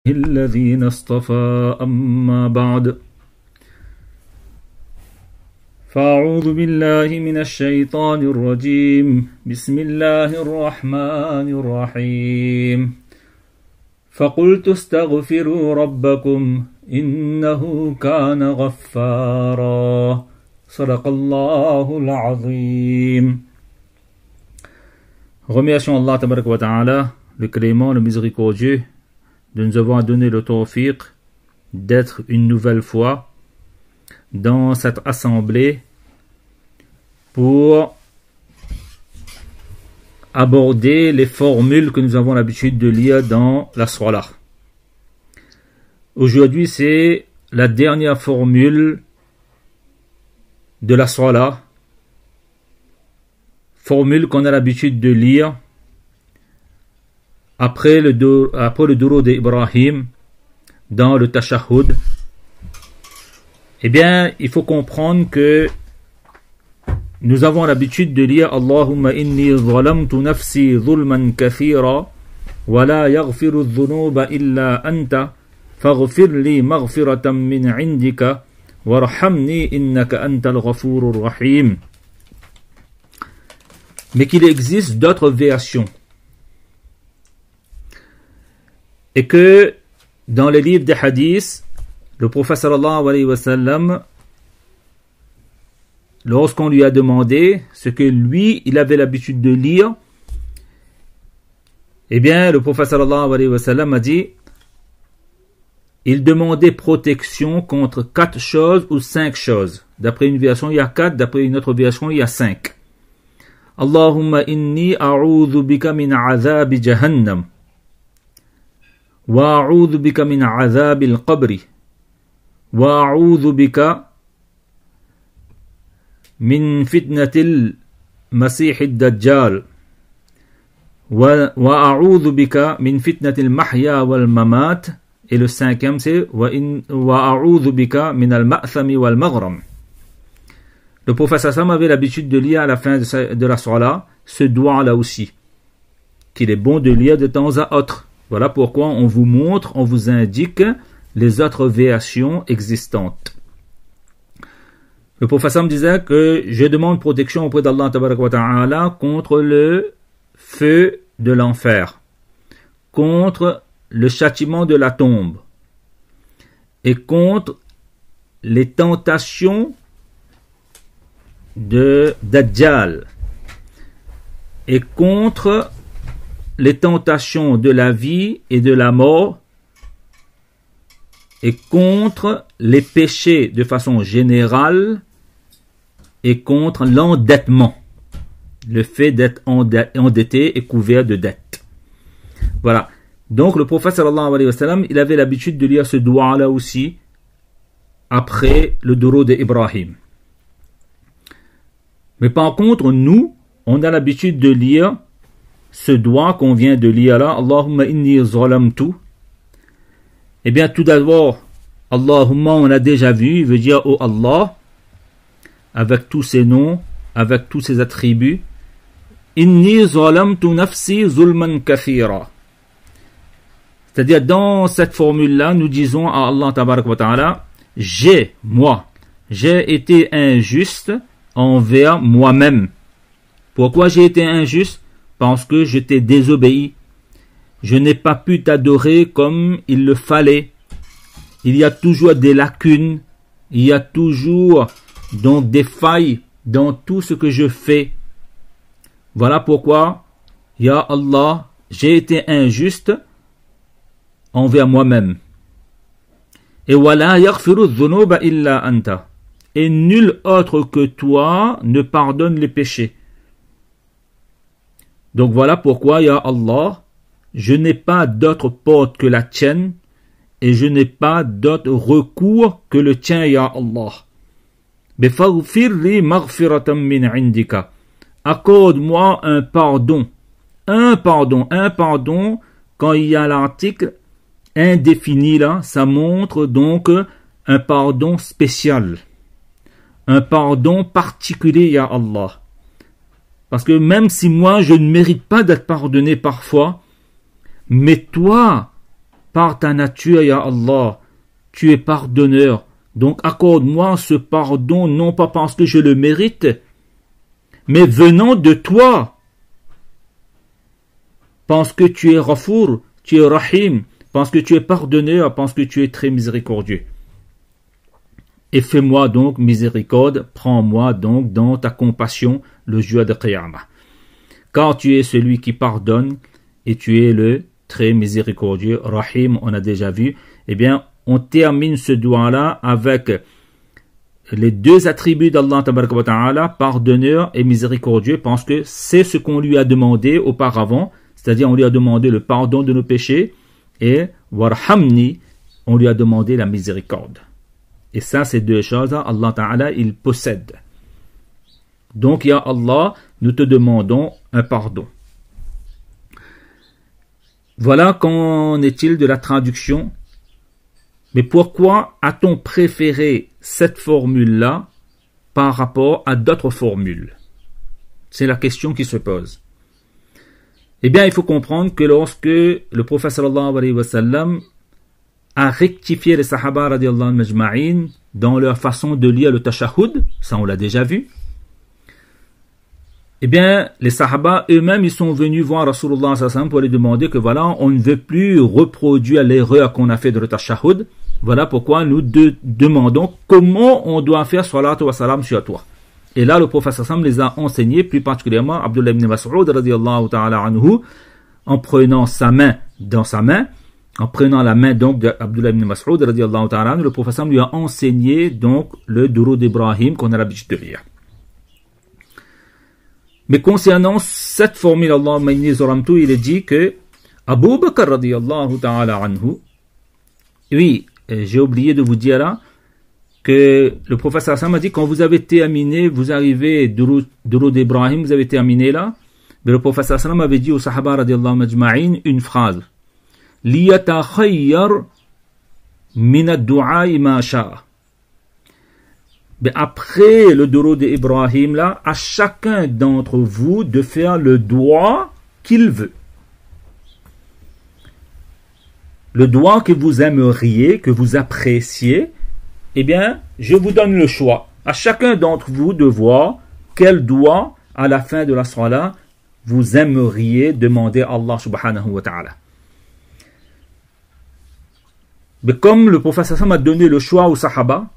الذين اصطفى أما بعد فأعوذ بالله من الشيطان الرجيم بسم الله الرحمن الرحيم فقلت استغفروا ربكم إنه كان غفارا صدق الله العظيم. Remercions Allah tabarak wa ta'ala, le clément, le miséricordieux, de nous avoir donné le tawfiq d'être une nouvelle fois dans cette assemblée pour aborder les formules que nous avons l'habitude de lire dans la Salah. Aujourd'hui, c'est la dernière formule de la Salah, formule qu'on a l'habitude de lire après le douro d'Ibrahim dans le tashahhud. Eh bien, il faut comprendre que nous avons l'habitude de lire Allahumma inni zalamtu nafsi zulman kathira wa la yaghfiru dhunuba illa anta faghfir li maghfiratan min indika warhamni innaka antal ghafurur rahim. Mais qu'il existe d'autres versions. Et que dans les livres des hadiths, le prophète sallallahu alayhi wa sallam, lorsqu'on lui a demandé ce que lui, il avait l'habitude de lire, eh bien, le prophète sallallahu alayhi wa sallam a dit, il demandait protection contre 4 choses ou 5 choses. D'après une version, il y a 4, d'après une autre version, il y a 5. Allahumma inni a'udhu bika min azabi jahannam. وأعوذ بك من عذاب القبر وأعوذ بك من فتنة المسيح الدجال وأعوذ بك من فتنة المحيا والممات. Et le 5e c'est وأعوذ بك من المأثم والمغرم. Le prophète sallam avait l'habitude de lire à la fin de la Salah ce doigt là aussi, qu'il est bon de lire de temps à autre. Voilà pourquoi on vous montre, on vous indique les autres versions existantes. Le prophète Sam disait que je demande protection auprès d'Allah tabaraka wa ta'ala contre le feu de l'enfer, contre le châtiment de la tombe et contre les tentations de Dajjal et contre les tentations de la vie et de la mort et contre les péchés de façon générale et contre l'endettement, le fait d'être endetté et couvert de dettes. Voilà. Donc le prophète sallallahu alayhi wa sallam, il avait l'habitude de lire ce doigt là aussi après le douro d'Ibrahim. Mais par contre, nous, on a l'habitude de lire ce doigt qu'on vient de lire là, Allahumma inni zalamtu. Eh bien, tout d'abord, Allahumma, on a déjà vu, il veut dire oh Allah, avec tous ses noms, avec tous ses attributs. Inni zalamtu nafsi zulman kathira. C'est-à-dire, dans cette formule-là, nous disons à Allah tabarak wa ta'ala, j'ai été injuste envers moi-même. Pourquoi j'ai été injuste? Parce que je t'ai désobéi. Je n'ai pas pu t'adorer comme il le fallait. Il y a toujours des lacunes. Il y a toujours donc des failles dans tout ce que je fais. Voilà pourquoi, Ya Allah, j'ai été injuste envers moi-même. Et wala yaghfiru dhunuba illa anta. Et nul autre que toi ne pardonne les péchés. Donc voilà pourquoi, Ya Allah, je n'ai pas d'autre porte que la tienne et je n'ai pas d'autre recours que le tien, Ya Allah. Accorde-moi un pardon. Un pardon, quand il y a l'article indéfini là, ça montre donc un pardon spécial. Un pardon particulier, Ya Allah. Parce que même si moi, je ne mérite pas d'être pardonné parfois, mais toi, par ta nature, ya Allah, tu es pardonneur. Donc accorde-moi ce pardon, non pas parce que je le mérite, mais venant de toi. Parce que tu es Ghafour, tu es Rahim, parce que tu es pardonneur, parce que tu es très miséricordieux. Et fais-moi donc miséricorde, prends-moi donc dans ta compassion le jour de Qiyamah. Car tu es celui qui pardonne et tu es le très miséricordieux, Rahim, on a déjà vu. Eh bien, on termine ce doigt-là avec les deux attributs d'Allah Tabaraka wa Ta'ala, pardonneur et miséricordieux, parce que c'est ce qu'on lui a demandé auparavant, c'est-à-dire on lui a demandé le pardon de nos péchés, et Warhamni, on lui a demandé la miséricorde. Et ça, ces deux choses-là, Allah Ta'ala, il possède. Donc, ya Allah, nous te demandons un pardon. Voilà qu'en est-il de la traduction. Mais pourquoi a-t-on préféré cette formule-là par rapport à d'autres formules? C'est la question qui se pose. Eh bien, il faut comprendre que lorsque le prophète sallallahu alayhi wa sallam a rectifié les sahaba radiallahu anhum majma'in dans leur façon de lire le tashahhud, ça on l'a déjà vu, eh bien, les sahaba eux-mêmes, ils sont venus voir Rasulullah sallallahu alayhi wa sallam pour lui demander que voilà, on ne veut plus reproduire l'erreur qu'on a fait de le tashahhud. Voilà pourquoi nous demandons comment on doit faire salatu wa salam sur toi. Et là, le prophète sallallahu alayhi wa sallam les a enseignés, plus particulièrement Abdullah ibn Mas'ud radiallahu ta'ala anhu, en prenant sa main dans sa main, en prenant la main donc d'Abdullah ibn Mas'ud radiallahu ta'ala anhu, le prophète sallallahu alayhi wa sallam lui a enseigné donc le Durud d'Ibrahim qu'on a l'habitude de lire. Mais concernant cette formule, Allahumma inni zalamtu, il est dit que Abu Bakr radiyallahu ta'ala anhu, oui, j'ai oublié de vous dire là, que le prophète sallallahu alayhi wa sallam a dit, quand vous avez terminé, vous arrivez Durud d'Ibrahim, vous avez terminé là, mais le prophète sallallahu alayhi wa sallam avait dit aux sahaba radiyallahu majma'in une phrase, liyatakhayyar min ad-du'a ma sha'a. Mais après le Durud d'Ibrahim là, à chacun d'entre vous de faire le doigt qu'il veut. Le doigt que vous aimeriez, que vous appréciez, eh bien, je vous donne le choix. À chacun d'entre vous de voir quel doigt, à la fin de la salat, vous aimeriez demander à Allah subhanahu wa ta'ala. Mais comme le prophète sallallahu alayhi wa sallam a donné le choix aux sahaba,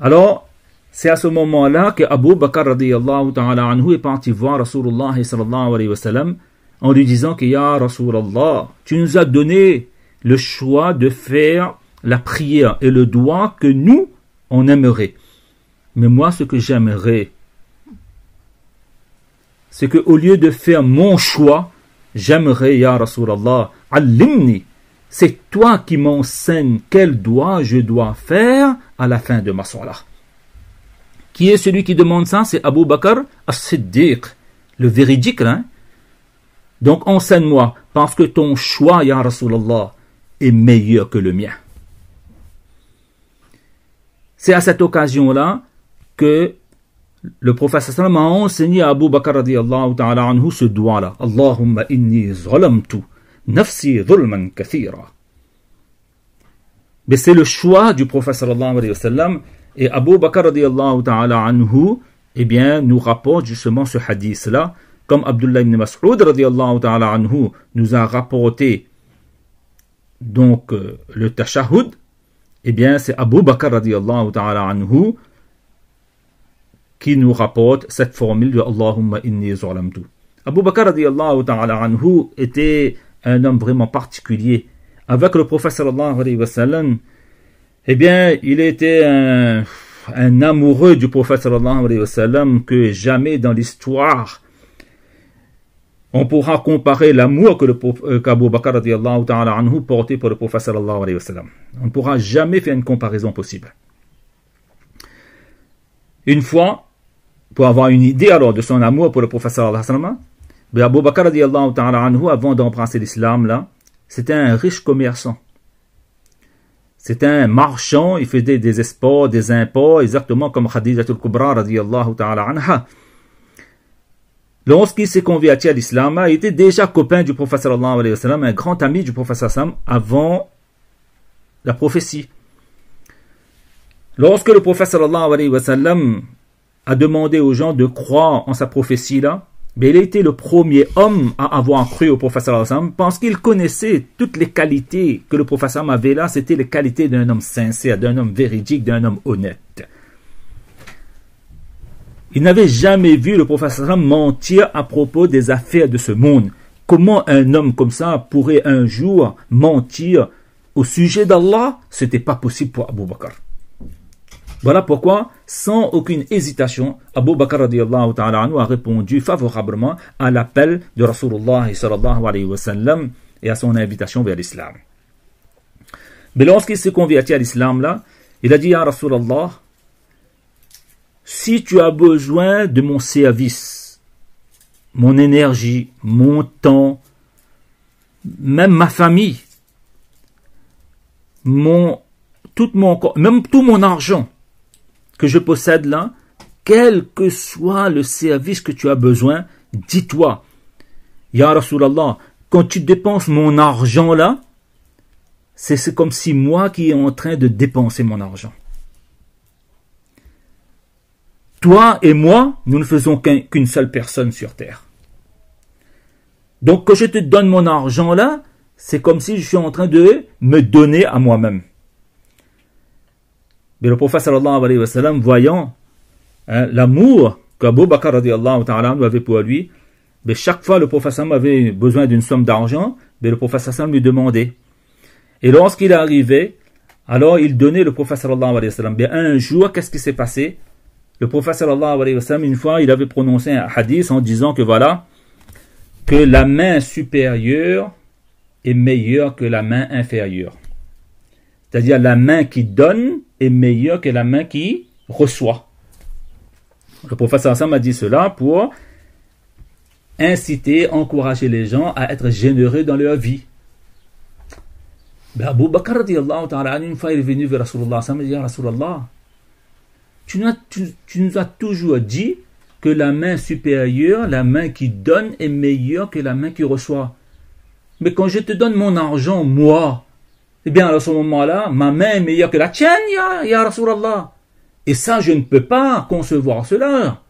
alors, c'est à ce moment-là que Abu Bakr radiyallahu ta'ala anhu est parti voir Rasulullah sallallahu alayhi wa sallam en lui disant que Ya Rasulallah, tu nous as donné le choix de faire la prière et le doigt que nous, on aimerait. Mais moi, ce que j'aimerais, c'est qu'au lieu de faire mon choix, j'aimerais, Ya Rasulallah, allimni. C'est toi qui m'enseignes quel doigt je dois faire à la fin de ma salat. Qui est celui qui demande ça? C'est Abu Bakr as-Siddiq, le véridique. Hein? Donc enseigne-moi, parce que ton choix, Ya Rasulallah, est meilleur que le mien. C'est à cette occasion-là que le prophète sallallahu alayhi wa sallam a enseigné à Abu Bakr radiyallahu ta'ala anhu ce doigt-là. Allahumma inni zalamtu nafsi dhulman kathira. Mais c'est le choix du prophète sallallahu alayhi wa sallam, et Abu Bakr radiyallahu ta'ala anhu, eh bien, nous rapporte justement ce hadith-là, comme Abdullah ibn Mas'ud radiyallahu ta'ala anhu nous a rapporté donc le tashahhud, eh bien, c'est Abu Bakr radiyallahu ta'ala anhu qui nous rapporte cette formule de Allahumma inni zalamtu. Abu Bakr radiyallahu ta'ala anhu était un homme vraiment particulier. Avec le prophète sallallahu alayhi wa sallam, eh bien, il était un amoureux du prophète sallallahu alayhi wa sallam que jamais dans l'histoire on pourra comparer l'amour qu'Abu Bakr radiyallahu ta'ala anhu portait pour le prophète sallallahu alayhi wa sallam. On ne pourra jamais faire une comparaison possible. Une fois, pour avoir une idée alors de son amour pour le prophète sallallahu alayhi wa sallam, mais Abu Bakr radiyallahu ta'ala anhu, avant d'embrasser l'islam là, c'était un riche commerçant. C'était un marchand, il faisait des exports, des imports, exactement comme Khadijatul Kubra radiyallahu ta'ala anha. lorsqu'il s'est converti à l'islam, il était déjà copain du prophète sallallahu alayhi wa sallam, un grand ami du prophète sallallahu alayhi wa sallam avant la prophétie. Lorsque le prophète sallallahu alayhi wa sallam a demandé aux gens de croire en sa prophétie là, mais il a été le premier homme à avoir cru au prophète sallallahu alayhi wa sallam parce qu'il connaissait toutes les qualités que le prophète sallallahu alayhi wa sallam avait là, c'était les qualités d'un homme sincère, d'un homme véridique, d'un homme honnête. Il n'avait jamais vu le prophète sallallahu alayhi wa sallam mentir à propos des affaires de ce monde. Comment un homme comme ça pourrait un jour mentir au sujet d'Allah? C'était pas possible pour Abu Bakr. Voilà pourquoi, sans aucune hésitation, Abu Bakr radiyallahu ta'ala anhu a répondu favorablement à l'appel de Rasulullah sallallahu alayhi wa sallam et à son invitation vers l'islam. Mais lorsqu'il s'est converti à l'islam là, il a dit à Rasulallah, si tu as besoin de mon service, mon énergie, mon temps, même ma famille, même tout mon argent que je possède là, quel que soit le service que tu as besoin, dis-toi, Ya Rasulallah, quand tu dépenses mon argent là, c'est comme si moi qui est en train de dépenser mon argent. Toi et moi, nous ne faisons qu'une seule personne sur terre. Donc quand je te donne mon argent là, c'est comme si je suis en train de me donner à moi-même. Mais le prophète sallallahu alayhi wa sallam, voyant l'amour qu'Abu Bakr radiyallahu ta'ala avait pour lui, mais chaque fois le prophète sallallahu avait besoin d'une somme d'argent, mais le prophète sallallahu lui demandait. Et lorsqu'il arrivait, alors il donnait le prophète sallallahu alayhi wa sallam. Mais un jour, qu'est-ce qui s'est passé? Le prophète sallallahu alayhi wa sallam, une fois, il avait prononcé un hadith en disant que voilà, que la main supérieure est meilleure que la main inférieure. C'est-à-dire la main qui donne est meilleure que la main qui reçoit. Le prophète sallallahu alayhi wa sallam a dit cela pour inciter, encourager les gens à être généreux dans leur vie. Ben Abu Bakr radiyallahu ta'ala, une fois il est venu vers Rasulullah, il a dit, Ya Rasulallah, tu nous as toujours dit que la main supérieure, la main qui donne est meilleure que la main qui reçoit. Mais quand je te donne mon argent, moi, eh bien à ce moment-là, ma main est meilleure que la tienne, ya Rasulallah. Et ça, je ne peux pas concevoir cela.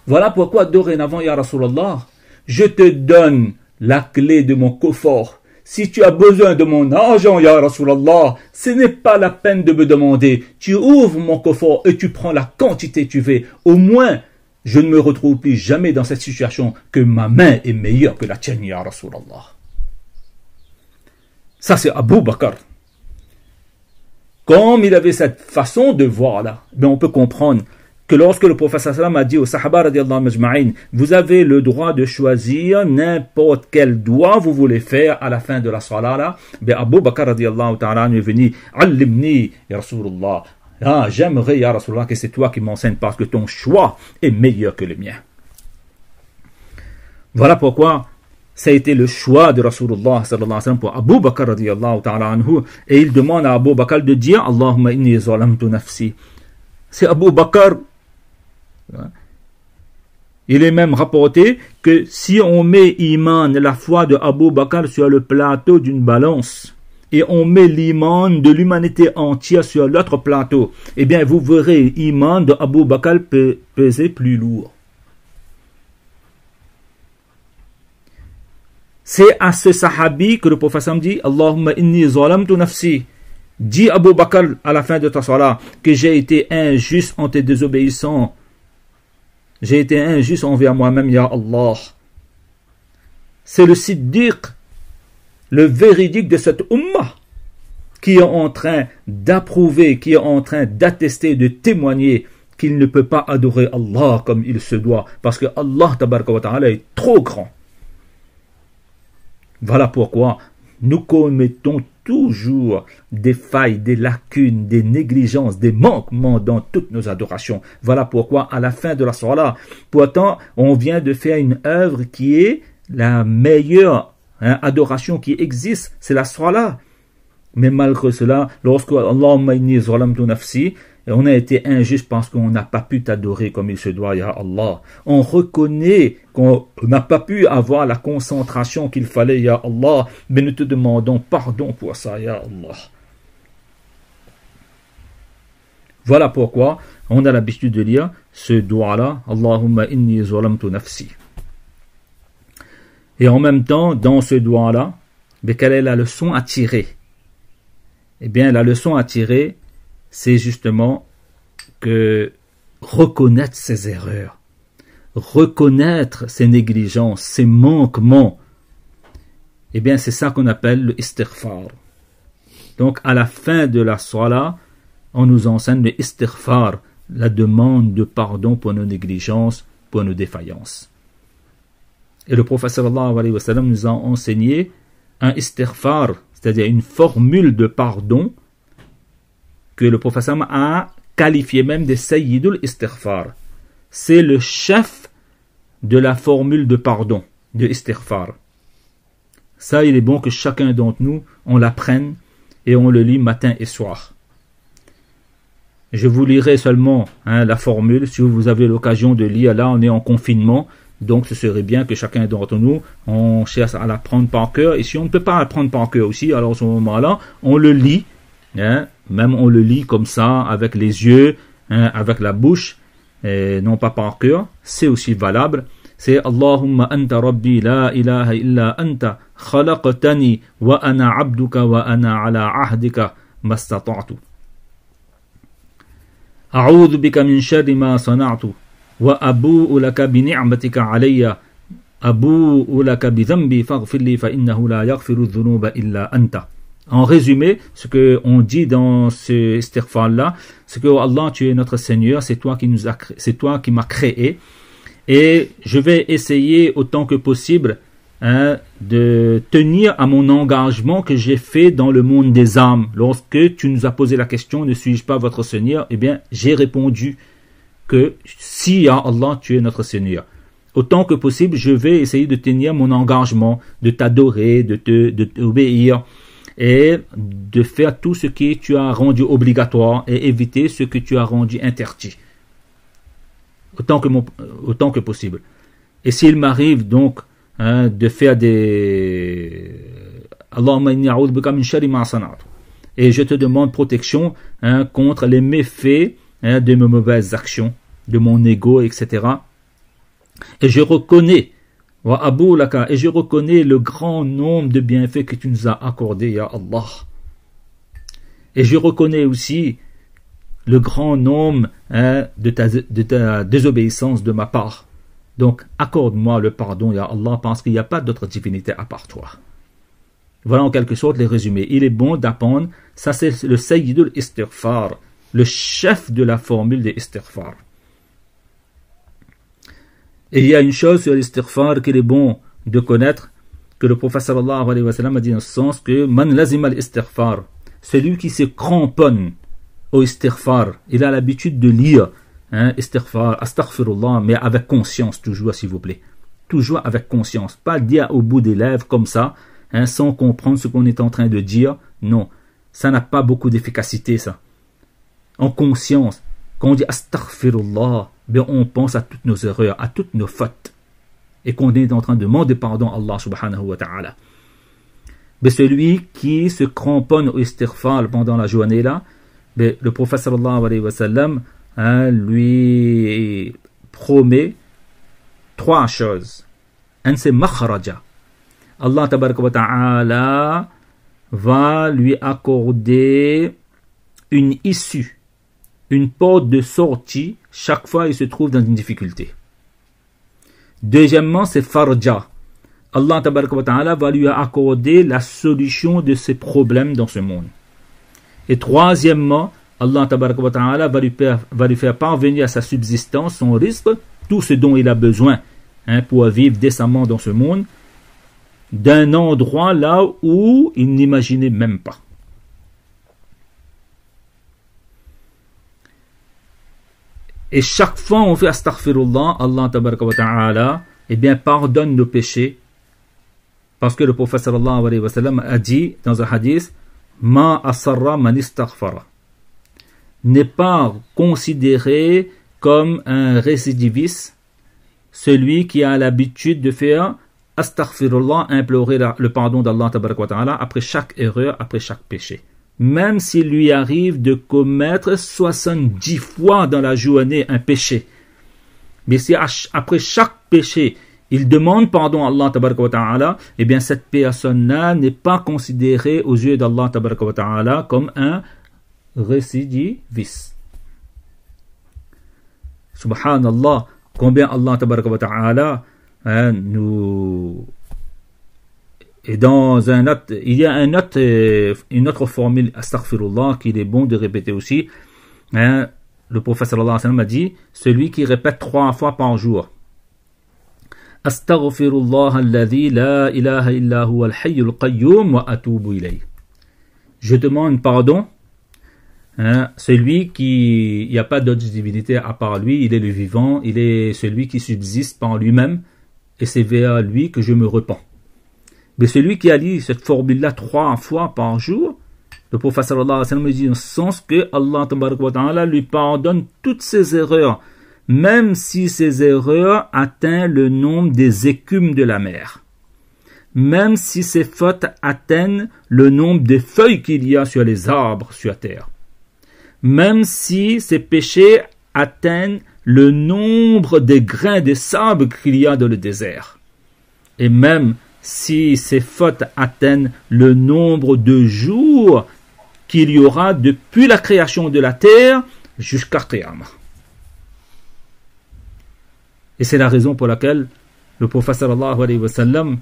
Voilà pourquoi dorénavant, ya Rasulallah, je te donne la clé de mon coffre. Si tu as besoin de mon argent, ya Rasulallah, ce n'est pas la peine de me demander. Tu ouvres mon coffre et tu prends la quantité que tu veux. Au moins, je ne me retrouve plus jamais dans cette situation que ma main est meilleure que la tienne, ya Rasulallah. Ça, c'est Abu Bakr. Comme il avait cette façon de voir là, ben on peut comprendre que lorsque le prophète sallam a dit aux sahaba radiyallahu majma'in, vous avez le droit de choisir n'importe quel doigt vous voulez faire à la fin de la salat là, ben Abu Bakr radiyallahu ta'ala est venu, allimni ya Rasulullah, ah, j'aimerais ya Rasulullah que c'est toi qui m'enseignes parce que ton choix est meilleur que le mien. Voilà pourquoi ça a été le choix de Rasulullah sallallahu alayhi wa sallam pour Abu Bakr radiyallahu ta'ala anhu, et il demande à Abu Bakr de dire Allahumma inni zalamtu nafsi. C'est Abu Bakr. Il est même rapporté que si on met iman, la foi de Abu Bakr sur le plateau d'une balance et on met l'iman de l'humanité entière sur l'autre plateau, eh bien vous verrez iman de Abu Bakr peut peser plus lourd. C'est à ce sahabi que le prophète Sam dit Allahumma inni zalamtu nafsi. Dis Abu Bakr à la fin de ta salat que j'ai été injuste en te désobéissant. J'ai été injuste envers moi-même, ya Allah. C'est le siddiq, le véridique de cette ummah, qui est en train d'approuver, qui est en train d'attester, de témoigner qu'il ne peut pas adorer Allah comme il se doit, parce que Allah tabaraka wa ta'ala est trop grand. Voilà pourquoi nous commettons toujours des failles, des lacunes, des négligences, des manquements dans toutes nos adorations. Voilà pourquoi à la fin de la salat, pourtant on vient de faire une œuvre qui est la meilleure adoration qui existe, c'est la salat. Mais malgré cela, lorsque Allahumma inni zalamtu nafsi, et on a été injuste parce qu'on n'a pas pu t'adorer comme il se doit, ya Allah. On reconnaît qu'on n'a pas pu avoir la concentration qu'il fallait, ya Allah, mais nous te demandons pardon pour ça, ya Allah. Voilà pourquoi on a l'habitude de lire ce doigt-là, Allahumma inni zalamtu nafsi. Et en même temps, dans ce doigt-là, quelle est la leçon à tirer? Eh bien, la leçon à tirer, c'est justement que reconnaître ses erreurs, reconnaître ses négligences, ses manquements, eh bien, c'est ça qu'on appelle le istighfar. Donc, à la fin de la salat, on nous enseigne le istighfar, la demande de pardon pour nos négligences, pour nos défaillances. Et le prophète sallallahu alayhi wa sallam nous a enseigné un istighfar, c'est-à-dire une formule de pardon que le prophète sallam a qualifié même de sayyidul istighfar. C'est le chef de la formule de pardon, de istighfar. Ça, il est bon que chacun d'entre nous, on l'apprenne et on le lit matin et soir. Je vous lirai seulement la formule, si vous avez l'occasion de lire. Là, on est en confinement, donc ce serait bien que chacun d'entre nous, on cherche à l'apprendre par cœur. Et si on ne peut pas l'apprendre par cœur aussi, alors à ce moment-là, on le lit, même on le lit comme ça, avec les yeux, avec la bouche, et non pas par cœur, c'est aussi valable. C'est Allahumma anta rabbi la ilaha illa anta khalaqtani wa ana abduka wa ana ala ahdika mastata'tu. أعوذ بك من شر ما صنعت وأبوء لك بنعمتك علي أبوء لك بذنبي فاغفر لي فإنه لا يغفر الذنوب إلا أنت. En résumé, ce que on dit dans ce istighfar-là, c'est que oh Allah, tu es notre Seigneur, c'est toi qui m'as créé, et je vais essayer autant que possible de tenir à mon engagement que j'ai fait dans le monde des âmes. Lorsque tu nous as posé la question, ne suis-je pas votre Seigneur? Eh bien, j'ai répondu que si, ya Allah, tu es notre Seigneur. Autant que possible, je vais essayer de tenir mon engagement, de t'adorer, de t'obéir, et de faire tout ce que tu as rendu obligatoire et éviter ce que tu as rendu interdit. Autant que possible. Et s'il m'arrive donc de faire des Allahumma inni a'udhu bika min sharri ma sana'tu, et je te demande protection contre les méfaits de mes mauvaises actions, de mon ego, etc. Et je reconnais wa abu laka, et je reconnais le grand nombre de bienfaits que tu nous as accordés, ya Allah. Et je reconnais aussi le grand nombre de ta désobéissance de ma part. Donc, accorde-moi le pardon, ya Allah, parce qu'il n'y a pas d'autre divinité à part toi. Voilà en quelque sorte les résumés. Il est bon d'apprendre, ça c'est le sayyidul istighfar, le chef de la formule de istighfar. Et il y a une chose sur l'istighfar qu'il est bon de connaître, que le prophète sallallahu alayhi wa sallam a dit dans ce sens que man lazima l'istighfar, celui qui se cramponne au istighfar, il a l'habitude de lire istighfar, astaghfirullah, mais avec conscience toujours, s'il vous plaît. Toujours avec conscience. Pas dire au bout des lèvres comme ça, sans comprendre ce qu'on est en train de dire. Non, ça n'a pas beaucoup d'efficacité, ça. En conscience. Quand on dit astaghfirullah, bien on pense à toutes nos erreurs, à toutes nos fautes. Et qu'on est en train de demander pardon à Allah subhanahu wa ta'ala. Mais celui qui se cramponne au istighfar pendant la journée là, le prophète sallallahu alayhi wa sallam lui promet trois choses. Un, c'est makhraja. Allah tabaraka wa ta'ala va lui accorder une issue, une porte de sortie chaque fois il se trouve dans une difficulté. Deuxièmement, c'est farja. Allah tabaraka wa ta'ala va lui accorder la solution de ses problèmes dans ce monde. Et troisièmement, Allah tabaraka wa ta'ala va lui faire parvenir à sa subsistance, son risque, tout ce dont il a besoin pour vivre décemment dans ce monde, d'un endroit là où il n'imaginait même pas. Et chaque fois on fait astaghfirullah, Allah tabaraka wa ta'ala, pardonne nos péchés, parce que le prophète sallallahu alayhi wa sallam a dit dans un hadith, ma asarra man istaghfara. n'est pas considéré comme un récidiviste, celui qui a l'habitude de faire astaghfirullah, implorer le pardon d'Allah tabaraka wa ta'ala après chaque erreur, après chaque péché. Même s'il lui arrive de commettre 70 fois dans la journée un péché. Mais si après chaque péché, il demande pardon à Allah tabaraka wa ta'ala, eh bien cette personne-là n'est pas considérée aux yeux d'Allah tabaraka wa ta'ala comme un récidiviste. Subhanallah, combien Allah tabaraka wa ta'ala nous... Et dans un autre, il y a une autre formule astaghfirullah qu'il est bon de répéter aussi. Le prophète sallallahu alayhi wa sallam a dit, celui qui répète 3 fois par jour. Astaghfirullah alladhi la ilaha illa huwa al-hayyul qayyum wa atubu ilayh. Je demande pardon. Celui qui, il n'y a pas d'autre divinité à part lui, il est le vivant, il est celui qui subsiste par lui-même, et c'est vers lui que je me repens. Mais celui qui a dit cette formule-là 3 fois par jour, le prophète sallallahu alayhi wa sallam dit en ce sens que Allah tabaraka wa ta'ala lui pardonne toutes ses erreurs, même si ces erreurs atteignent le nombre des écumes de la mer. Même si ces fautes atteignent le nombre des feuilles qu'il y a sur les arbres sur terre. Même si ces péchés atteignent le nombre des grains de sable qu'il y a dans le désert. Et même si ces fautes atteignent le nombre de jours qu'il y aura depuis la création de la terre jusqu'à Qiyamah. Et c'est la raison pour laquelle le prophète sallallahu alayhi wa sallam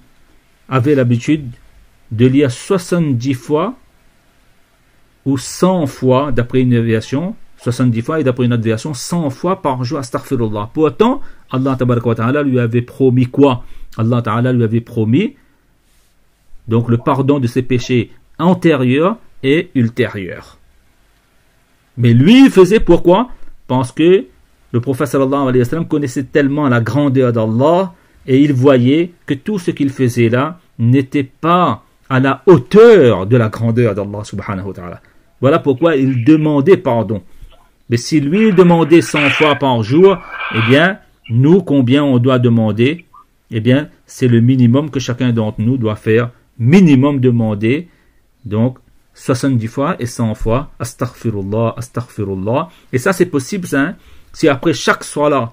avait l'habitude de lire 70 fois ou 100 fois, d'après une version, 70 fois et d'après une autre version, 100 fois par jour, astaghfirullah. Pourtant, Allah tabaraka wa ta'ala lui avait promis quoi? Allah ta'ala lui avait promis donc le pardon de ses péchés antérieurs et ultérieurs. Mais lui, il faisait pourquoi? Parce que le prophète sallallahu alayhi wa sallam connaissait tellement la grandeur d'Allah et il voyait que tout ce qu'il faisait là n'était pas à la hauteur de la grandeur d'Allah subhanahu wa ta'ala. Voilà pourquoi il demandait pardon. Mais si lui demandait 100 fois par jour, eh bien, nous, combien on doit demander? Eh bien, c'est le minimum que chacun d'entre nous doit faire. Minimum demander. Donc, 70 fois et 100 fois. Astaghfirullah, astaghfirullah. Et ça, c'est possible, ça, hein? Si après chaque soir-là,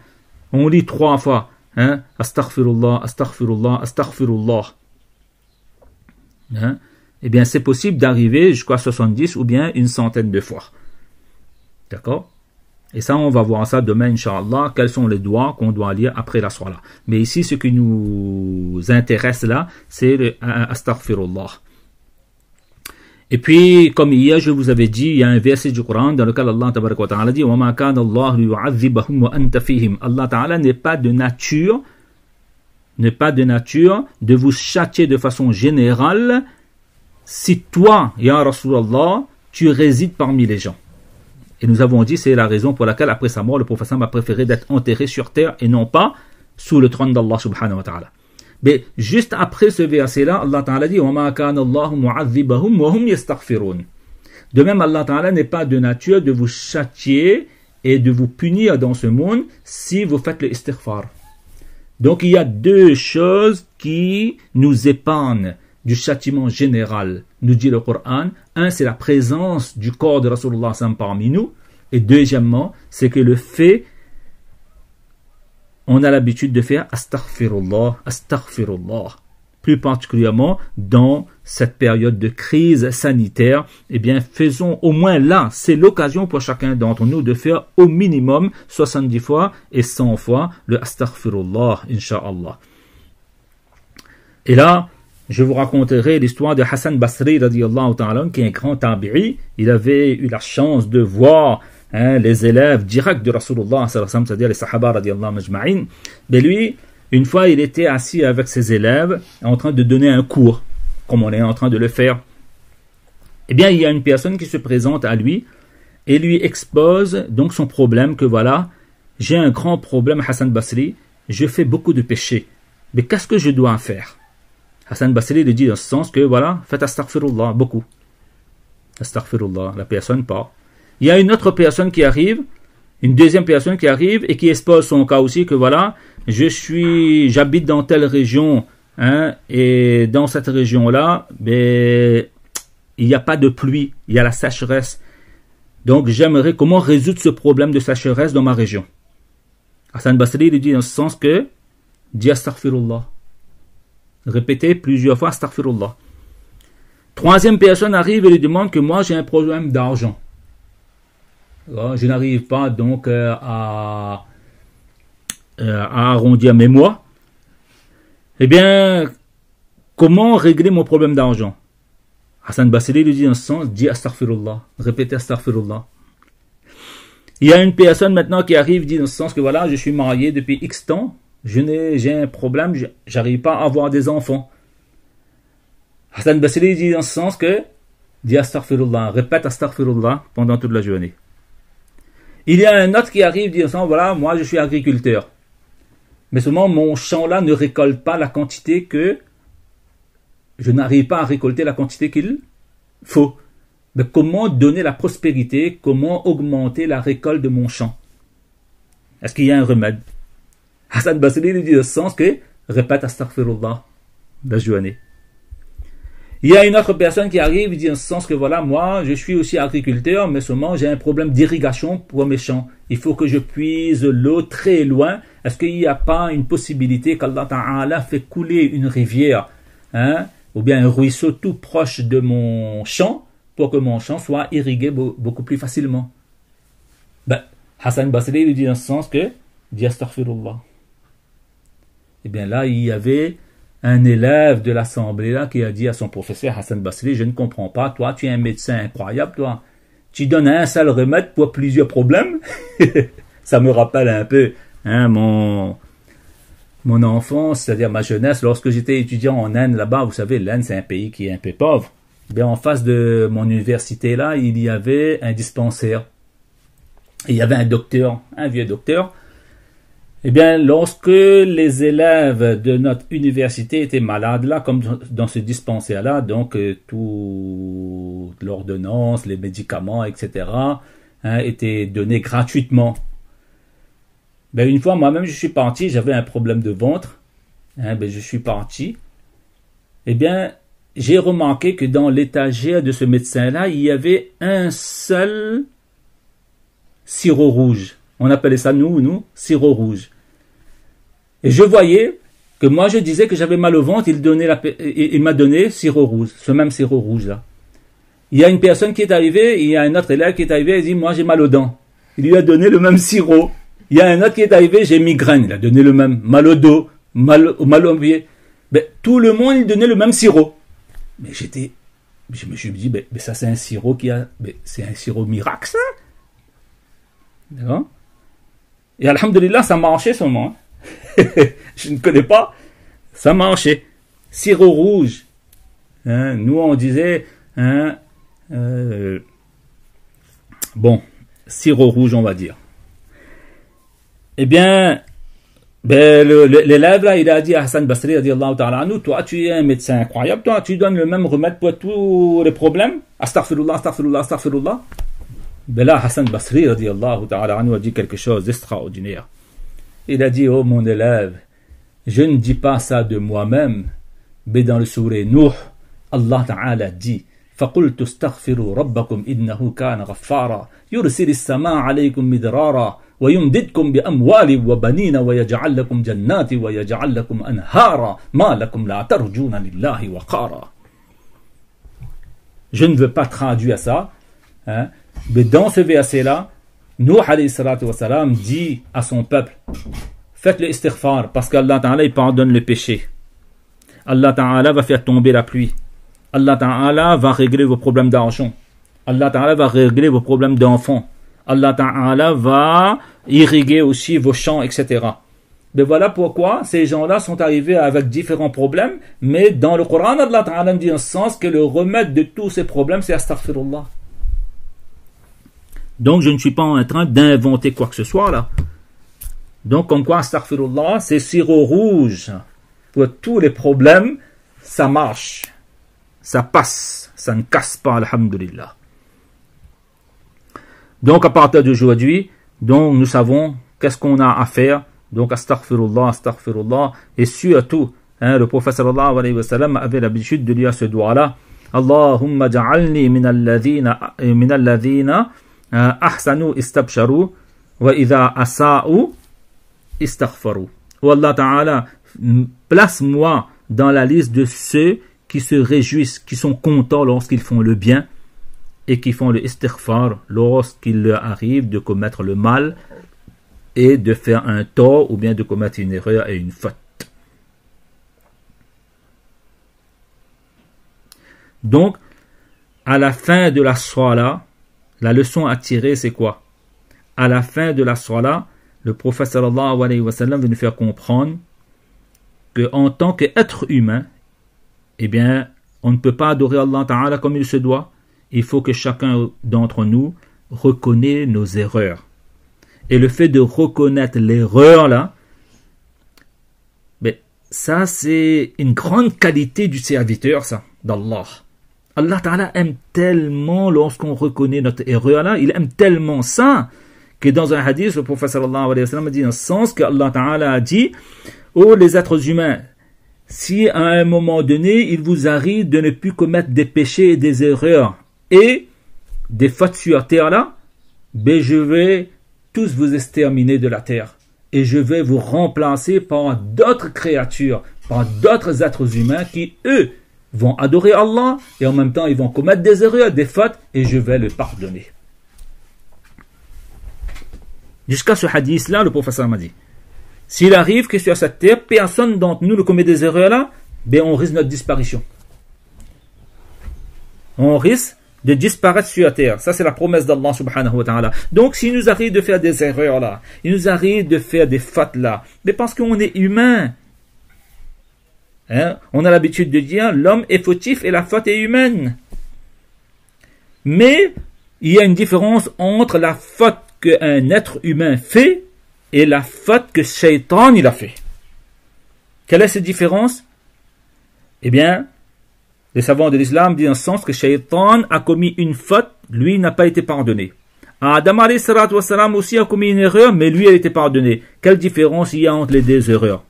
on lit 3 fois, hein? Astaghfirullah, astaghfirullah, astaghfirullah. Hein? Eh bien, c'est possible d'arriver jusqu'à 70 ou bien une centaine de fois. D'accord? Et ça, on va voir ça demain, Inch'Allah, quels sont les doigts qu'on doit lire après la soirée. Mais ici, ce qui nous intéresse là, c'est le astaghfirullah. Et puis, comme hier, je vous avais dit, il y a un verset du Coran dans lequel Allah tabaraka wa ta'ala dit وَمَا كَانَ اللَّهُ لِيُعَذِّبَهُمْ وَأَنْتَ فِيهِمْ. Allah ta'ala n'est pas de nature de vous châtier de façon générale si toi, Ya Rasulallah, tu résides parmi les gens. Et nous avons dit, c'est la raison pour laquelle, après sa mort, le prophète a préféré d'être enterré sur terre et non pas sous le trône d'Allah subhanahu wa ta'ala. Mais juste après ce verset-là, Allah ta'ala dit وَمَا كَانَ اللَّهُ مُعَذِّبَهُمْ وَهُمْ يَسْتَغْفِرُونَ. De même, Allah ta'ala n'est pas de nature de vous châtier et de vous punir dans ce monde si vous faites le istighfar. Donc il y a 2 choses qui nous épargnent du châtiment général, nous dit le Coran. Un, c'est la présence du corps de Rasulullah parmi nous. Et deuxièmement, c'est que le fait, on a l'habitude de faire astaghfirullah, astaghfirullah. Plus particulièrement dans cette période de crise sanitaire, eh bien faisons au moins là, c'est l'occasion pour chacun d'entre nous de faire au minimum 70 fois et 100 fois le astaghfirullah, insha'Allah. Et là, je vous raconterai l'histoire de Hassan Basri radiyallahu ta'ala, qui est un grand tabi'i. Il avait eu la chance de voir les élèves directs de Rasulullah, c'est-à-dire les sahaba radiyallahu majma'in. Mais lui, une fois, il était assis avec ses élèves en train de donner un cours, comme on est en train de le faire. Eh bien, il y a une personne qui se présente à lui et lui expose donc son problème que voilà, j'ai un grand problème, Hassan Basri, je fais beaucoup de péchés. Mais qu'est-ce que je dois faire? Hassan Basri lui dit dans ce sens que voilà, faites astaghfirullah beaucoup. Astaghfirullah, la personne part. Il y a une autre personne qui arrive, une deuxième personne qui arrive et qui expose son cas aussi que voilà, j'habite dans telle région, hein, et dans cette région-là, ben, il n'y a pas de pluie, il y a la sécheresse. Donc j'aimerais comment résoudre ce problème de sécheresse dans ma région. Hassan Basri lui dit dans ce sens que dis astaghfirullah. Répétez plusieurs fois astaghfirullah. Troisième personne arrive et lui demande que moi j'ai un problème d'argent. Je n'arrive pas donc à arrondir mes mois. Eh bien, comment régler mon problème d'argent? Hassan Basri lui dit dans ce sens, dis astaghfirullah. Répétez astaghfirullah. Il y a une personne maintenant qui arrive, dit dans ce sens que voilà, je suis marié depuis X temps, j'ai un problème, j'arrive pas à avoir des enfants. Hassan Basri dit dans ce sens que dis astaghfirullah, répète astaghfirullah pendant toute la journée. Il y a un autre qui arrive, dit dans ce sens, voilà, moi je suis agriculteur. Mais seulement mon champ là ne récolte pas la quantité que je n'arrive pas à récolter la quantité qu'il faut. Mais comment donner la prospérité? Comment augmenter la récolte de mon champ? Est-ce qu'il y a un remède? Hassan Basri lui dit dans ce sens que répète astaghfirullah la journée. Il y a une autre personne qui arrive, il dit dans ce sens que voilà, moi je suis aussi agriculteur, mais seulement j'ai un problème d'irrigation pour mes champs. Il faut que je puise l'eau très loin. Est-ce qu'il n'y a pas une possibilité qu'Allah Ta'ala fait couler une rivière, hein, ou bien un ruisseau tout proche de mon champ, pour que mon champ soit irrigué beaucoup plus facilement? Ben, Hassan Basri lui dit dans ce sens que dis astaghfirullah. Et bien là, il y avait un élève de l'assemblée là qui a dit à son professeur Hassan Basri, je ne comprends pas, toi tu es un médecin incroyable, toi. Tu donnes un seul remède pour plusieurs problèmes. Ça me rappelle un peu hein, mon enfance, c'est-à-dire ma jeunesse, lorsque j'étais étudiant en Inde là-bas. Vous savez, l'Inde c'est un pays qui est un peu pauvre. Bien, en face de mon université là, il y avait un dispensaire. Et il y avait un docteur, un vieux docteur. Eh bien, lorsque les élèves de notre université étaient malades, là, comme dans ce dispensaire-là, donc toute l'ordonnance, les médicaments, etc., hein, étaient donnés gratuitement. Ben, une fois, moi-même, je suis parti, j'avais un problème de ventre, hein, ben, je suis parti. Eh bien, j'ai remarqué que dans l'étagère de ce médecin-là, il y avait un seul sirop rouge. On appelait ça, nous, sirop rouge. Et je voyais que moi, je disais que j'avais mal au ventre, il m'a donné sirop rouge, ce même sirop rouge-là. Il y a une personne qui est arrivée, il y a un autre élève qui est arrivé, il dit, moi, j'ai mal aux dents. Il lui a donné le même sirop. Il y a un autre qui est arrivé, j'ai migraine, il a donné le même, mal au dos, mal au pied. Ben, tout le monde, il donnait le même sirop. Mais je me suis dit, ben ça, c'est un sirop c'est un sirop miracle, ça. D'accord? Et alhamdulillah, ça marchait seulement. Je ne connais pas. Ça marchait. Sirop rouge. Hein, nous, on disait, hein, bon, sirop rouge, on va dire. Eh bien, ben, l'élève là, il a dit à Hassan Basri, radiallahu ta'ala anhu, toi, tu es un médecin incroyable, toi, tu donnes le même remède pour tous les problèmes. Astaghfirullah, astaghfirullah, astaghfirullah. Ben là, Hassan Basri, radiallahu ta'ala anhu, a dit quelque chose d'extraordinaire. Il a dit, oh mon élève, je ne dis pas ça de moi-même, mais dans le sourate Nuh, Allah Ta'ala dit, فَقُلْتُ اسْتَغْفِرُوا رَبَّكُمْ إِنَّهُ كَانَ غَفَّارًا يُرْسِلِ السَّمَاءَ عَلَيْكُمْ مِدْرَارًا وَيُمْدِدْكُمْ بِأَمْوَالٍ وَبَنِينَ وَيَجْعَلْ لَكُمْ جَنَّاتٍ وَيَجْعَلْ لَكُمْ أَنْهَارًا مَا لَكُمْ لَا تَرْجُونَ لِلَّهِ وَقَارًا. Je ne veux pas traduire ça, hein, mais dans ce verset-là, Nuh alayhi salatu wa salam dit à son peuple, faites le istighfar parce qu'Allah Ta'ala il pardonne le péché. Allah Ta'ala va faire tomber la pluie. Allah Ta'ala va régler vos problèmes d'argent. Allah Ta'ala va régler vos problèmes d'enfants. Allah Ta'ala va irriguer aussi vos champs, etc. Mais voilà pourquoi ces gens-là sont arrivés avec différents problèmes, mais dans le Coran, Allah Ta'ala dit en ce sens que le remède de tous ces problèmes, c'est astaghfirullah. Donc, je ne suis pas en train d'inventer quoi que ce soit là. Donc, comme quoi, astaghfirullah, c'est sirop rouge. Pour tous les problèmes, ça marche. Ça passe. Ça ne casse pas, alhamdulillah. Donc à partir d'aujourd'hui, donc nous savons qu'est-ce qu'on a à faire. Donc astaghfirullah, astaghfirullah. Et surtout, le prophète sallallahu alayhi wa sallam avait l'habitude de lire ce doigt-là. Allahumma ja'alni min alladhina ahsanu istabsharu wa idha asa'u istaghfaru. Oh Allah Ta'ala, place-moi dans la liste de ceux qui se réjouissent, qui sont contents lorsqu'ils font le bien et qui font le istighfar lorsqu'il leur arrive de commettre le mal et de faire un tort ou bien de commettre une erreur et une faute. Donc, à la fin de la Salah, la leçon à tirer, c'est quoi? À la fin de la Salah, le prophète sallallahu alayhi wa sallam veut nous faire comprendre qu'en tant qu'être humain, eh bien, on ne peut pas adorer Allah Ta'ala comme il se doit. Il faut que chacun d'entre nous reconnaisse nos erreurs. Et le fait de reconnaître l'erreur, là, ben, ça, c'est une grande qualité du serviteur, ça, d'Allah. Allah Ta'ala aime tellement lorsqu'on reconnaît notre erreur là, il aime tellement ça que dans un hadith, le prophète sallallahu alayhi wa sallam a dit dans le sens que Allah Ta'ala a dit: oh les êtres humains, si à un moment donné il vous arrive de ne plus commettre des péchés et des erreurs et des fautes sur terre là, ben je vais tous vous exterminer de la terre et je vais vous remplacer par d'autres créatures, par d'autres êtres humains qui eux vont adorer Allah et en même temps ils vont commettre des erreurs, des fautes et je vais le pardonner. Jusqu'à ce hadith là, le prophète m'a dit: s'il arrive que sur cette terre personne d'entre nous ne commet des erreurs là, ben on risque notre disparition. On risque de disparaître sur la terre. Ça c'est la promesse d'Allah subhanahu wa ta'ala. Donc s'il nous arrive de faire des erreurs là, il nous arrive de faire des fautes là, mais parce qu'on est humain. On a l'habitude de dire l'homme est fautif et la faute est humaine. Mais il y a une différence entre la faute qu'un être humain fait et la faute que Shaitan il a fait. Quelle est cette différence? Eh bien, les savants de l'islam disent en sens que Shaitan a commis une faute, lui n'a pas été pardonné. Adam alayhi salatu wassalam aussi a commis une erreur, mais lui a été pardonné. Quelle différence il y a entre les deux erreurs?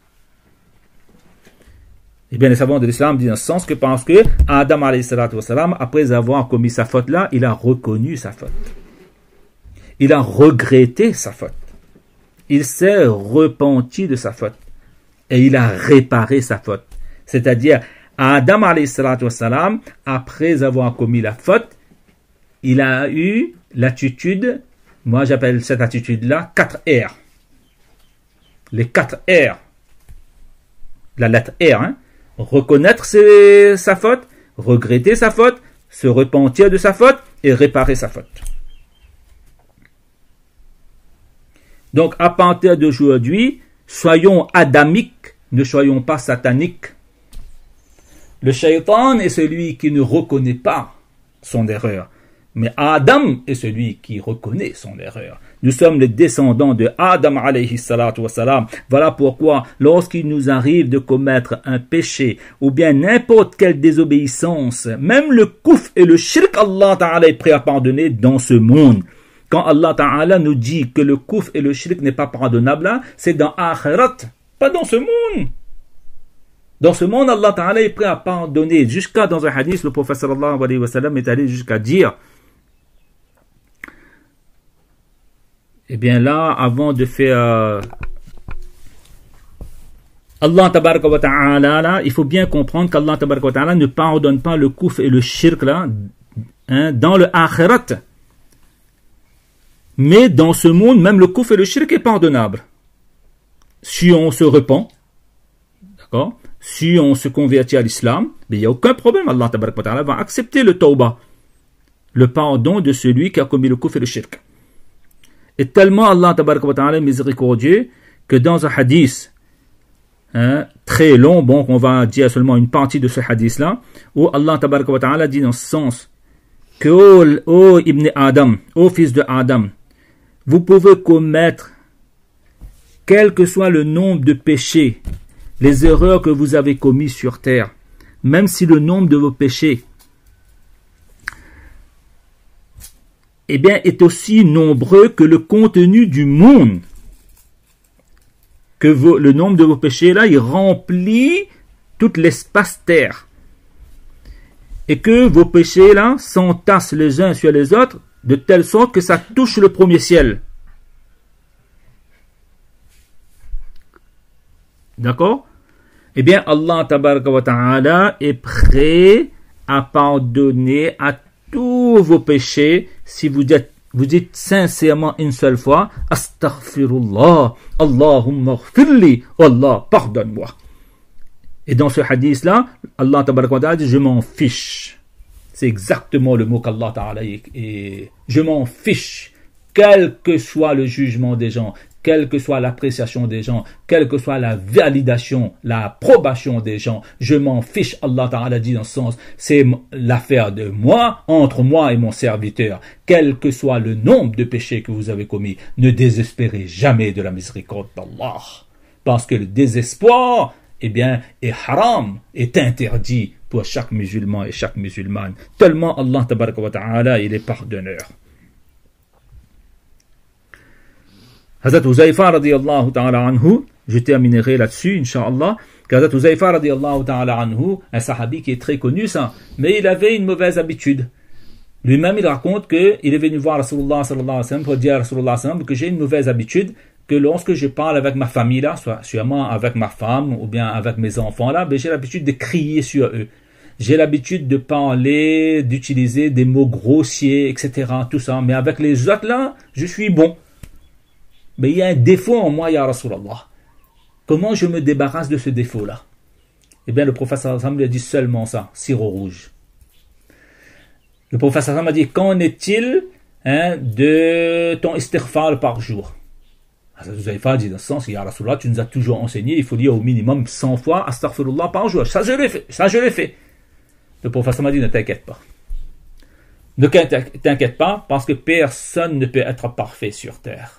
Eh bien, les savants de l'islam disent en ce sens que parce que Adam alayhi salatu wassalam, après avoir commis sa faute là, il a reconnu sa faute. Il a regretté sa faute. Il s'est repenti de sa faute. Et il a réparé sa faute. C'est-à-dire, Adam alayhi salatu wassalam, après avoir commis la faute, il a eu l'attitude, moi j'appelle cette attitude-là 4 R. Les 4 R. La lettre R, hein. Reconnaître sa faute, regretter sa faute, se repentir de sa faute et réparer sa faute. Donc à partir d'aujourd'hui, soyons adamiques, ne soyons pas sataniques. Le shaitan est celui qui ne reconnaît pas son erreur, mais Adam est celui qui reconnaît son erreur. Nous sommes les descendants de Adam alayhi salatu wassalam. Voilà pourquoi, lorsqu'il nous arrive de commettre un péché, ou bien n'importe quelle désobéissance, même le kouf et le shirk, Allah Ta'ala est prêt à pardonner dans ce monde. Quand Allah Ta'ala nous dit que le kouf et le shirk n'est pas pardonnable, c'est dans Akhirat, pas dans ce monde. Dans ce monde, Allah Ta'ala est prêt à pardonner. Jusqu'à dans un hadith, le prophète sallallahu alayhi wa sallam est allé jusqu'à dire: eh bien là, avant de faire Allah tabaraka wa ta'ala, là, il faut bien comprendre qu'Allah tabaraka wa ta'ala ne pardonne pas le kouf et le shirk là, hein, dans le akhirat. Mais dans ce monde, même le kouf et le shirk est pardonnable. Si on se repent, d'accord, si on se convertit à l'islam, il n'y a aucun problème. Allah tabaraka wa ta'ala va accepter le tawbah, le pardon de celui qui a commis le kouf et le shirk. Et tellement Allah tabaraka wa ta'ala est miséricordieux que dans un hadith très long, bon, on va dire seulement une partie de ce hadith là, où Allah tabaraka wa ta'ala dit dans ce sens que ô Ibn Adam, ô fils de Adam, vous pouvez commettre quel que soit le nombre de péchés, les erreurs que vous avez commis sur terre, même si le nombre de vos péchés eh bien, est aussi nombreux que le contenu du monde. Que le nombre de vos péchés là, il remplit tout l'espace terre. Et que vos péchés là s'entassent les uns sur les autres de telle sorte que ça touche le premier ciel. D'accord? Eh bien, Allah tabaraka wa ta'ala est prêt à pardonner à tous vos péchés si vous dites sincèrement une seule fois Astaghfirullah, Allahumma ghfirli, Allah, pardonne-moi. Et dans ce hadith-là, Allah tabaraka wa ta'ala dit je m'en fiche. C'est exactement le mot qu'Allah ta'ala est. Je m'en fiche, quel que soit le jugement des gens, quelle que soit l'appréciation des gens, quelle que soit la validation, l'approbation des gens, je m'en fiche, Allah Ta'ala dit dans ce sens, c'est l'affaire de moi, entre moi et mon serviteur, quel que soit le nombre de péchés que vous avez commis, ne désespérez jamais de la miséricorde d'Allah, parce que le désespoir, eh bien, est haram, est interdit pour chaque musulman et chaque musulmane, tellement Allah Ta'ala, il est pardonneur. Hazrat Huzaifa radiyallahu ta'ala anhu, je terminerai là-dessus, Inch'Allah, Hazrat Huzaifa radiyallahu ta'ala anhu, un sahabi qui est très connu, ça, mais il avait une mauvaise habitude. Lui-même, il raconte qu'il est venu voir Rasulullah sallallahu alayhi wa sallam pour dire à Rasulullah sallallahu alayhi wa sallam que j'ai une mauvaise habitude, que lorsque je parle avec ma famille là, soit sûrement avec ma femme ou bien avec mes enfants là, ben j'ai l'habitude de crier sur eux. J'ai l'habitude de parler, d'utiliser des mots grossiers, etc., tout ça. Mais avec les autres là, je suis bon. Mais il y a un défaut en moi, ya Rasulallah. Comment je me débarrasse de ce défaut-là? Eh bien, le prophète sallallahu alayhi wa sallam lui a dit seulement ça, sirop rouge. Le prophète sallallahu alayhi wa sallam a dit, qu'en est-il de ton istighfar par jour? Vous avez pas dit dans ce sens, ya Rasulallah, tu nous as toujours enseigné, il faut dire au minimum 100 fois astaghfirullah par jour. Ça, je l'ai fait. Le prophète sallallahu alayhi wa sallam a dit, ne t'inquiète pas. Ne t'inquiète pas, parce que personne ne peut être parfait sur terre.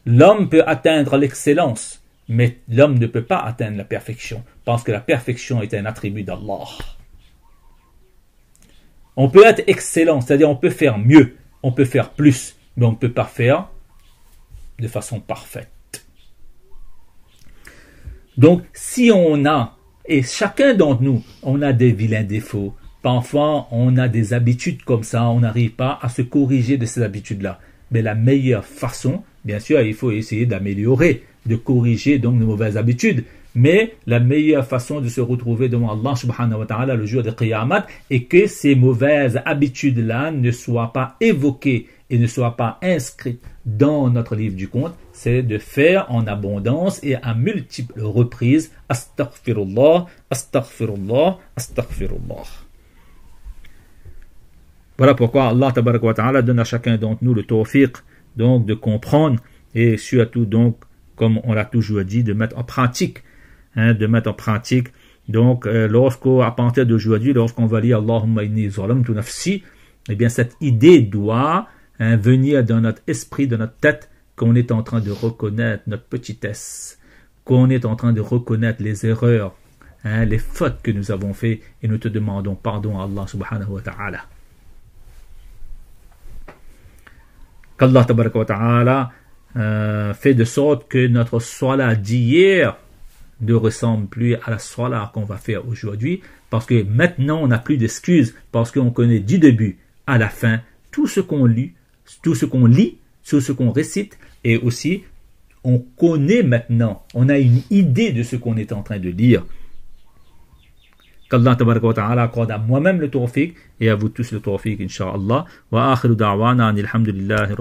L'homme peut atteindre l'excellence, mais l'homme ne peut pas atteindre la perfection, parce que la perfection est un attribut d'Allah. On peut être excellent, c'est-à-dire on peut faire mieux, on peut faire plus, mais on ne peut pas faire de façon parfaite. Donc, si on a, et chacun d'entre nous, on a des vilains défauts, parfois on a des habitudes comme ça, on n'arrive pas à se corriger de ces habitudes-là. Mais la meilleure façon, bien sûr, il faut essayer d'améliorer, de corriger donc nos mauvaises habitudes. Mais la meilleure façon de se retrouver devant Allah subhanahu wa ta'ala le jour de Qiyamah est que ces mauvaises habitudes-là ne soient pas évoquées et ne soient pas inscrites dans notre livre du compte. C'est de faire en abondance et à multiples reprises Astaghfirullah, Astaghfirullah, Astaghfirullah. Voilà pourquoi Allah tabaraka wa ta'ala donne à chacun d'entre nous le tawfiq donc de comprendre et surtout donc comme on l'a toujours dit de mettre en pratique donc à partir d'aujourd'hui lorsqu'on va lire Allahumma inni zalamtu nafsi, eh bien cette idée doit venir dans notre esprit, dans notre tête, qu'on est en train de reconnaître notre petitesse, qu'on est en train de reconnaître les erreurs, les fautes que nous avons fait et nous te demandons pardon à Allah subhanahu wa ta'ala. Qu'Allah tabaraka wa ta'ala fait de sorte que notre salat d'hier ne ressemble plus à la salat qu'on va faire aujourd'hui, parce que maintenant on n'a plus d'excuses, parce qu'on connaît du début à la fin tout ce qu'on lit, tout ce qu'on récite, et aussi on connaît maintenant, on a une idée de ce qu'on est en train de lire. Qu'Allah tabaraka wa ta'ala accorde à moi-même le tawfiq et à vous tous le tawfiq, incha'Allah. Wa akhiru da'wana anil hamdulillahi